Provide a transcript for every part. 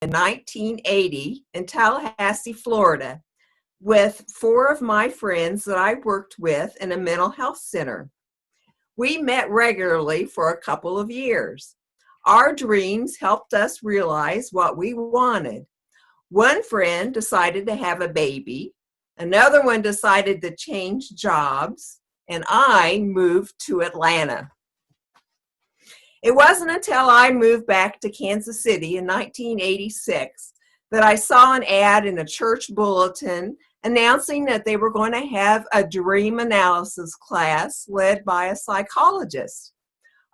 in 1980 in Tallahassee, Florida, with 4 of my friends that I worked with in a mental health center. We met regularly for a couple of years. Our dreams helped us realize what we wanted. One friend decided to have a baby, another one decided to change jobs, and I moved to Atlanta. It wasn't until I moved back to Kansas City in 1986 that I saw an ad in a church bulletin announcing that they were going to have a dream analysis class led by a psychologist.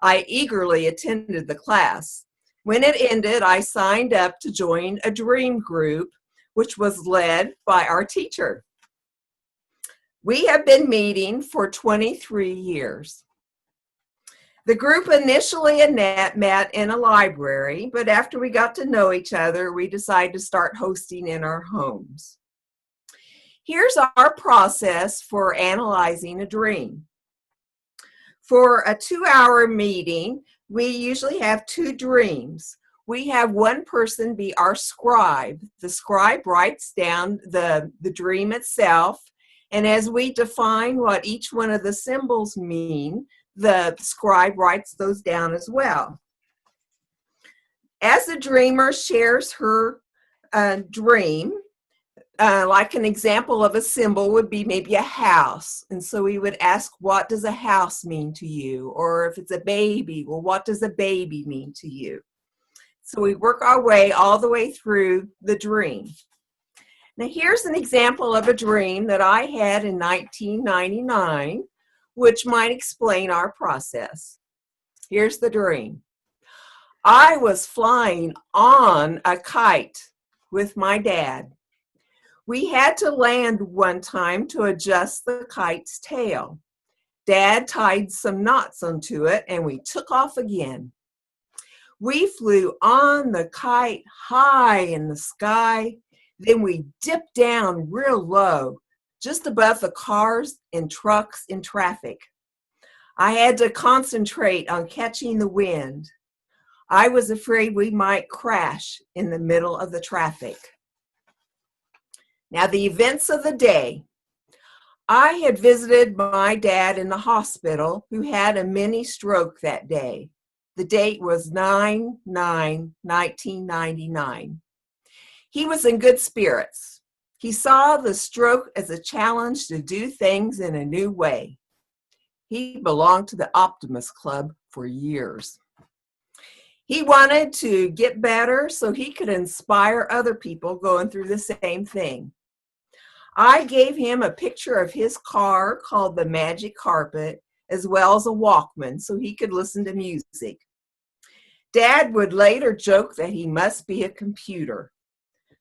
I eagerly attended the class. When it ended, I signed up to join a dream group, which was led by our teacher. We have been meeting for 23 years. The group initially met in a library, but after we got to know each other, we decided to start hosting in our homes. Here's our process for analyzing a dream. For a 2-hour meeting, we usually have 2 dreams. We have one person be our scribe. The scribe writes down the dream itself, and as we define what each one of the symbols mean, the scribe writes those down as well. As the dreamer shares her dream, like an example of a symbol would be maybe a house. And so we would ask, what does a house mean to you? Or if it's a baby, well, what does a baby mean to you? So we work our way all the way through the dream. Now here's an example of a dream that I had in 1999, which might explain our process. Here's the dream. I was flying on a kite with my dad. We had to land one time to adjust the kite's tail. Dad tied some knots onto it and we took off again. We flew on the kite high in the sky, then we dipped down real low, just above the cars and trucks in traffic. I had to concentrate on catching the wind. I was afraid we might crash in the middle of the traffic. Now, the events of the day. I had visited my dad in the hospital who had a mini stroke that day. The date was 9/9/1999. He was in good spirits. He saw the stroke as a challenge to do things in a new way. He belonged to the Optimist Club for years. He wanted to get better so he could inspire other people going through the same thing. I gave him a picture of his car called the Magic Carpet, as well as a Walkman so he could listen to music. Dad would later joke that he must be a computer.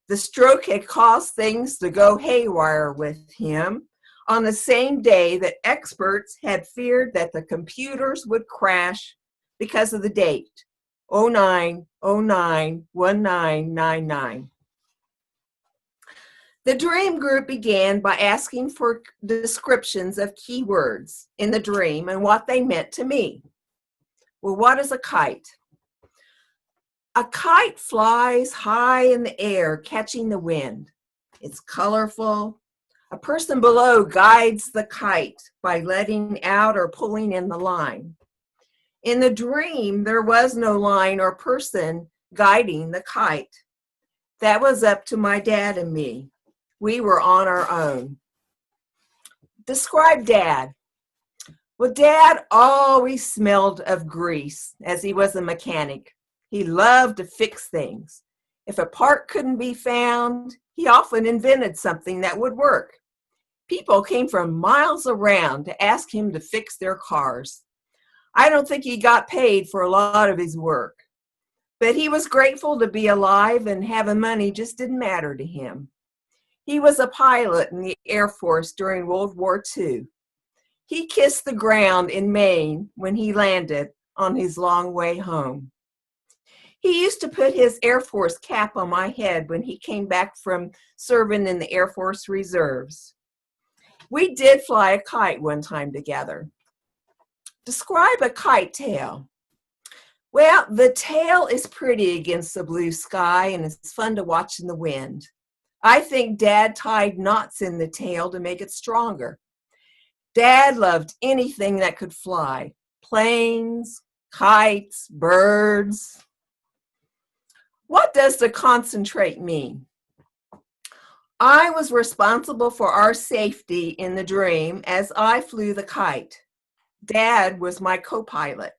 The stroke had caused things to go haywire with him on the same day that experts had feared that the computers would crash because of the date, 09/09/1999. The dream group began by asking for descriptions of keywords in the dream and what they meant to me. Well, what is a kite? A kite flies high in the air, catching the wind. It's colorful. A person below guides the kite by letting out or pulling in the line. In the dream, there was no line or person guiding the kite. That was up to my dad and me. We were on our own. Describe Dad. Well, Dad always smelled of grease as he was a mechanic. He loved to fix things. If a part couldn't be found, he often invented something that would work. People came from miles around to ask him to fix their cars. I don't think he got paid for a lot of his work, but he was grateful to be alive, and having money just didn't matter to him. He was a pilot in the Air Force during World War II. He kissed the ground in Maine when he landed on his long way home. He used to put his Air Force cap on my head when he came back from serving in the Air Force Reserves. We did fly a kite one time together. Describe a kite tail. Well, the tail is pretty against the blue sky and it's fun to watch in the wind. I think Dad tied knots in the tail to make it stronger. Dad loved anything that could fly, planes, kites, birds. What does the concentrate mean? I was responsible for our safety in the dream as I flew the kite. Dad was my co-pilot.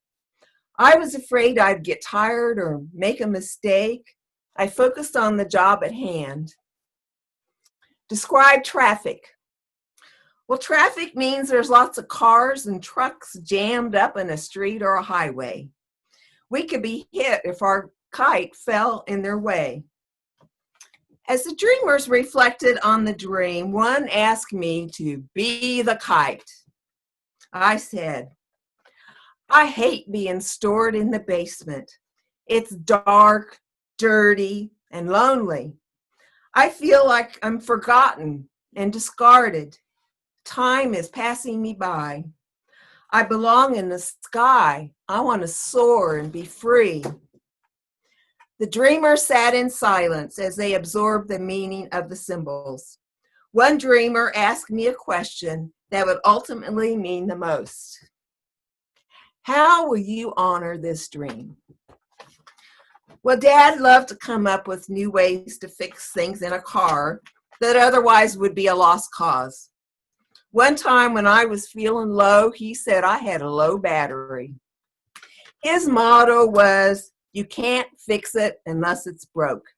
I was afraid I'd get tired or make a mistake. I focused on the job at hand. Describe traffic. Well, traffic means there's lots of cars and trucks jammed up in a street or a highway. We could be hit if our kite fell in their way. As the dreamers reflected on the dream, one asked me to be the kite. I said, I hate being stored in the basement. It's dark, dirty, and lonely. I feel like I'm forgotten and discarded. Time is passing me by. I belong in the sky. I want to soar and be free. The dreamers sat in silence as they absorbed the meaning of the symbols. One dreamer asked me a question that would ultimately mean the most. How will you honor this dream? Well, Dad loved to come up with new ways to fix things in a car that otherwise would be a lost cause. One time when I was feeling low, he said I had a low battery. His motto was, you can't fix it unless it's broke.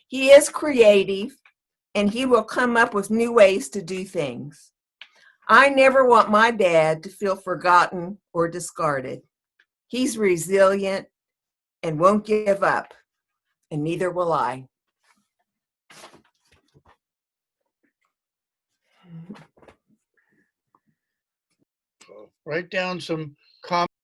He is creative and he will come up with new ways to do things. I never want my dad to feel forgotten or discarded. He's resilient and won't give up, and neither will I. Write down some comments